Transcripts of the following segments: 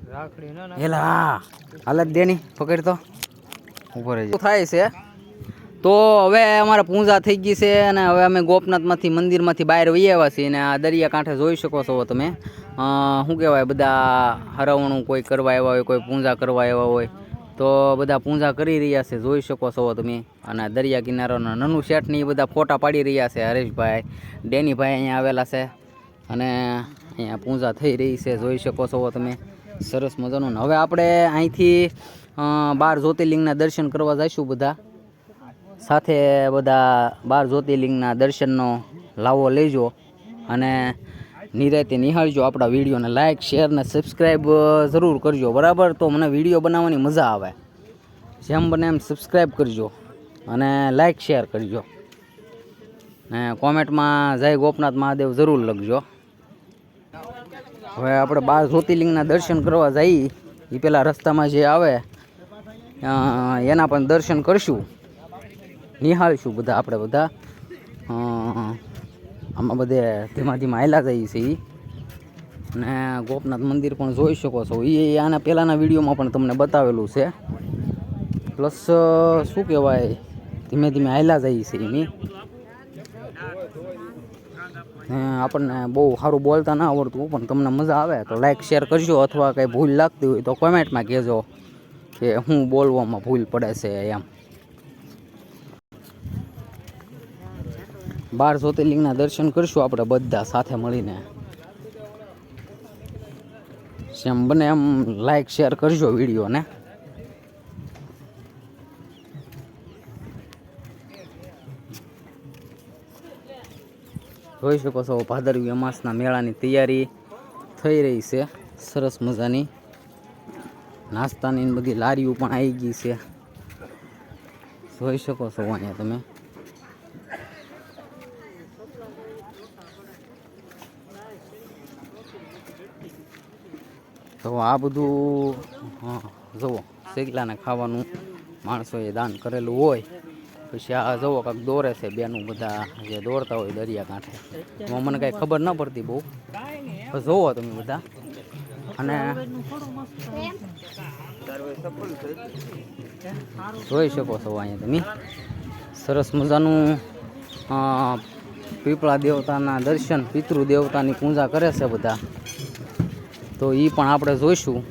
હેલા હાલત દેની પકડ તો ઉપર થાય છે. તો હવે અમારે પૂજા થઈ ગઈ છે અને હવે અમે ગોપનાથમાંથી મંદિરમાંથી બહાર વહી આવ્યા છીએ અને આ દરિયાકાંઠે જોઈ શકો છો તમે. શું કહેવાય, બધા હરવણું કોઈ કરવા આવ્યા હોય, કોઈ પૂજા કરવા આવ્યા હોય તો બધા પૂજા કરી રહ્યા છે, જોઈ શકો છો તમે. અને દરિયા કિનારાના નનુ શેઠની બધા ફોટા પાડી રહ્યા છે. હરેશભાઈ, ડેનીભાઈ અહીંયા આવેલા છે અને અહીંયા પૂજા થઈ રહી છે, જોઈ શકો છો તમે. સરસ મજાનું. હવે આપણે અહીંથી 12 જ્યોતિર્લિંગના દર્શન કરવા જઈશું બધા સાથે. બધા 12 જ્યોતિર્લિંગના દર્શનનો લાવો લેજો અને નિરાતે નિહાળજો. આપણા વિડીયોને લાઇક, શેર ને સબસ્ક્રાઈબ જરૂર કરજો, બરાબર? તો મને વિડીયો બનાવવાની મજા આવે. જેમ બને એમ સબસ્ક્રાઈબ કરજો અને લાઇક શેર કરજો ને કોમેન્ટમાં જય ગોપનાથ મહાદેવ જરૂર લખજો. હવે આપણે 12 જ્યોતિર્લિંગના દર્શન કરવા જઈએ એ પહેલાં રસ્તામાં જે આવે એના પણ દર્શન કરશું, નિહાળશું બધા. આપણે બધા આમાં બધે ધીમા ધીમા હાલ્યા જઈએ છીએ અને ગોપનાથ મંદિર પણ જોઈ શકો છો. એ આના પહેલાંના વિડીયોમાં પણ તમને બતાવેલું છે. પ્લસ શું કહેવાય, ધીમે ધીમે હાલ્યા જઈએ છીએ. આપણને બહુ સારું બોલતા ના આવડતું પણ તમને મજા આવે તો લાઈક શેર કરજો, અથવા કંઈ ભૂલ લાગતી હોય તો કોમેન્ટમાં કહેજો કે હું બોલવામાં ભૂલ પડે છે એમ. 12 જ્યોતિર્લિંગના દર્શન કરશું આપણે બધા સાથે મળીને. જેમ બને એમ લાઈક શેર કરજો વિડીયોને. જોઈ શકો છો ભાદરવી અમાસના મેળાની તૈયારી થઈ રહી છે. સરસ મજાની નાસ્તાની બધી લારીઓ પણ આવી ગઈ છે, જોઈ શકો છો અહીંયા તમે. તો આ બધું જુઓ, શેકલાને ખાવાનું માણસોએ દાન કરેલું હોય. પછી આ જુઓ કાંઈક દોરે છે બેનું, બધા જે દોરતા હોય દરિયાકાંઠે. એમાં મને કાંઈ ખબર ન પડતી બહુ, જુઓ તમે બધા. અને જોઈ શકો છો અહીંયા તમે સરસ મજાનું પીપળા દેવતાના દર્શન, પિતૃ દેવતાની પૂજા કરે છે બધા. તો એ પણ આપણે જોઈશું.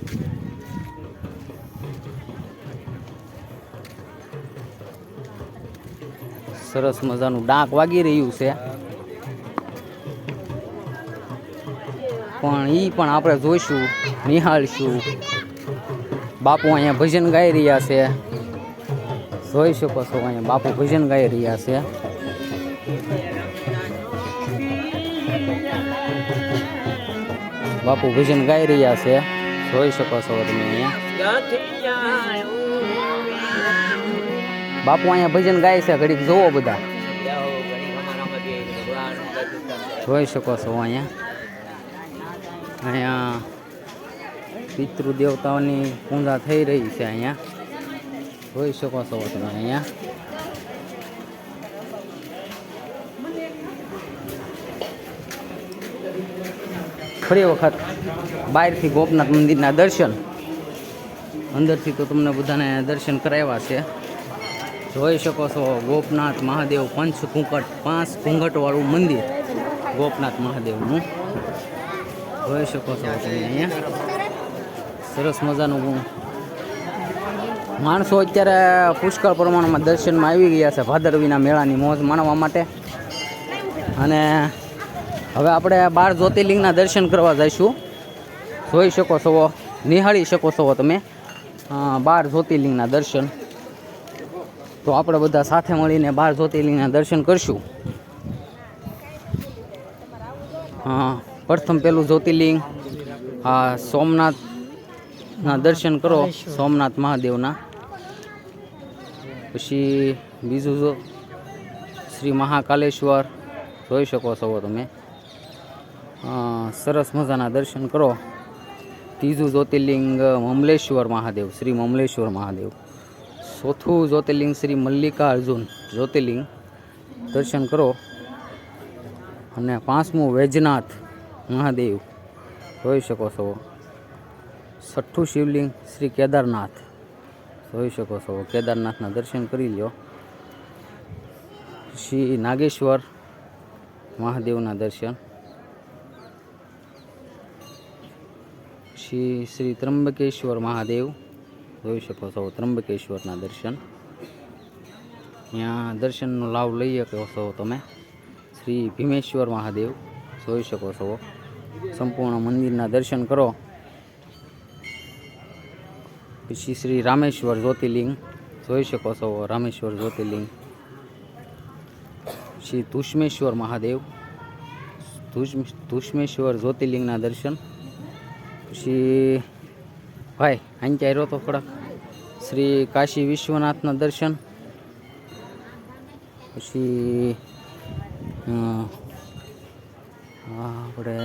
સરસ મજાનું ડાક વાગી રહ્યું છે પણ એ પણ આપણે જોઈશું, નિહાળશું. બાપુ અહીંયા ભજન ગાઈ રહ્યા છે, જોઈ શકો છો. અહીંયા બાપુ ભજન ગાઈ રહ્યા છે. બાપુ ભજન ગાઈ રહ્યા છે, જોઈ શકો છો તમે. અહીંયા બાપુ અહીંયા ભજન ગાય છે, ઘડીક જોવો બધા, જોઈ શકો છો. અહીંયા પિતૃ દેવતાઓની પૂજા થઈ રહી છે. અહીંયા જોઈ શકો છો તમે. અહીંયા ફરી વખત બહારથી ગોપનાથ મંદિરના દર્શન, અંદરથી તો તમને બધાને દર્શન કરાવ્યા છે. જોઈ શકો છો ગોપનાથ મહાદેવ પાંચ ઘૂંઘટવાળું મંદિર ગોપનાથ મહાદેવનું, જોઈ શકો છો તમે. અહીંયા સરસ મજાનું માણસો અત્યારે પુષ્કળ પ્રમાણમાં દર્શનમાં આવી ગયા છે ભાદરવીના મેળાની મોજ માણવા માટે. અને હવે આપણે 12 જ્યોતિર્લિંગના દર્શન કરવા જઈશું. જોઈ શકો છો, નિહાળી શકો છો તમે 12 જ્યોતિર્લિંગના દર્શન. તો આપણે બધા સાથે મળીને 12 જ્યોતિર્લિંગના દર્શન કરશું. પ્રથમ પેલું જ્યોતિર્લિંગ સોમનાથના દર્શન કરો, સોમનાથ મહાદેવના. પછી બીજું શ્રી મહાકાલેશ્વર, જોઈ શકો છો તમે. સરસ મજાના દર્શન કરો. ત્રીજું જ્યોતિર્લિંગ મમલેશ્વર મહાદેવ, શ્રી મમલેશ્વર મહાદેવ. ચોથું જ્યોતિર્લિંગ શ્રી મલ્લિકાર્જુન જ્યોતિર્લિંગ, દર્શન કરો. અને પાંચમું વૈજનાથ મહાદેવ, જોઈ શકો છો. છઠ્ઠું શિવલિંગ શ્રી કેદારનાથ જોઈ શકો છો. કેદારનાથના દર્શન કરી લ્યો. શ્રી નાગેશ્વર મહાદેવના દર્શન, શ્રી ત્રંબકેશ્વર મહાદેવ જોઈ શકો છો. ત્રંબકેશ્વરના દર્શન, ત્યાં દર્શનનો લાભ લઈ શકો છો તમે. શ્રી ભીમેશ્વર મહાદેવ જોઈ શકો છો. સંપૂર્ણ મંદિરના દર્શન કરો. પછી શ્રી રામેશ્વર જ્યોતિર્લિંગ જોઈ શકો છો. રામેશ્વર જ્યોતિર્લિંગ, શ્રી તુષ્મેશ્વર મહાદેવ, તુષ્મેશ્વર જ્યોતિર્લિંગના દર્શન. પછી ભાઈ અહીં ક્યાં રહ્યો તો થોડાક, શ્રી કાશી વિશ્વનાથના દર્શન. પછી આપણે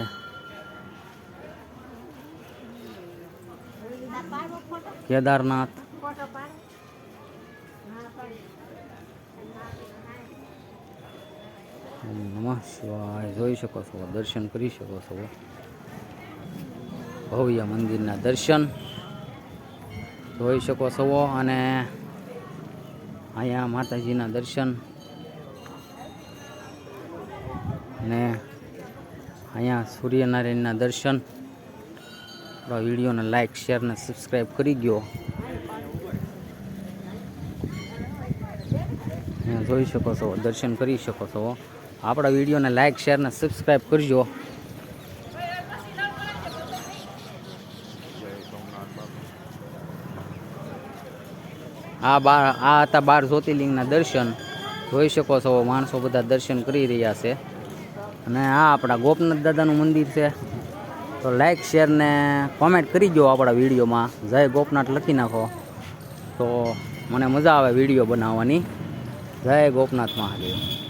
કેદારનાથ, નમઃ શિવાય જોઈ શકો છો. દર્શન કરી શકો છો. ભવ્ય મંદિરના દર્શન જોઈ શકો છો. અને અહીંયા માતાજીના દર્શન, ને અહીંયા સૂર્યનારાયણના દર્શન. આપણા વિડીયોને લાઇક, શેર ને સબસ્ક્રાઈબ કરી ગયો. જોઈ શકો છો, દર્શન કરી શકો છો. આપણા વિડીયોને લાઇક, શેર ને સબસ્ક્રાઈબ કરજો. આ હતા 12 જ્યોતિર્લિંગના દર્શન જોઈ શકો છો. માણસો બધા દર્શન કરી રહ્યા છે. અને આ આપણા ગોપનાથ દાદાનું મંદિર છે. તો લાઇક, શેર ને કોમેન્ટ કરી દો આપણા વિડીયોમાં. જય ગોપનાથ લખી નાખો તો મને મજા આવે વિડીયો બનાવવાની. જય ગોપનાથ મહાદેવ.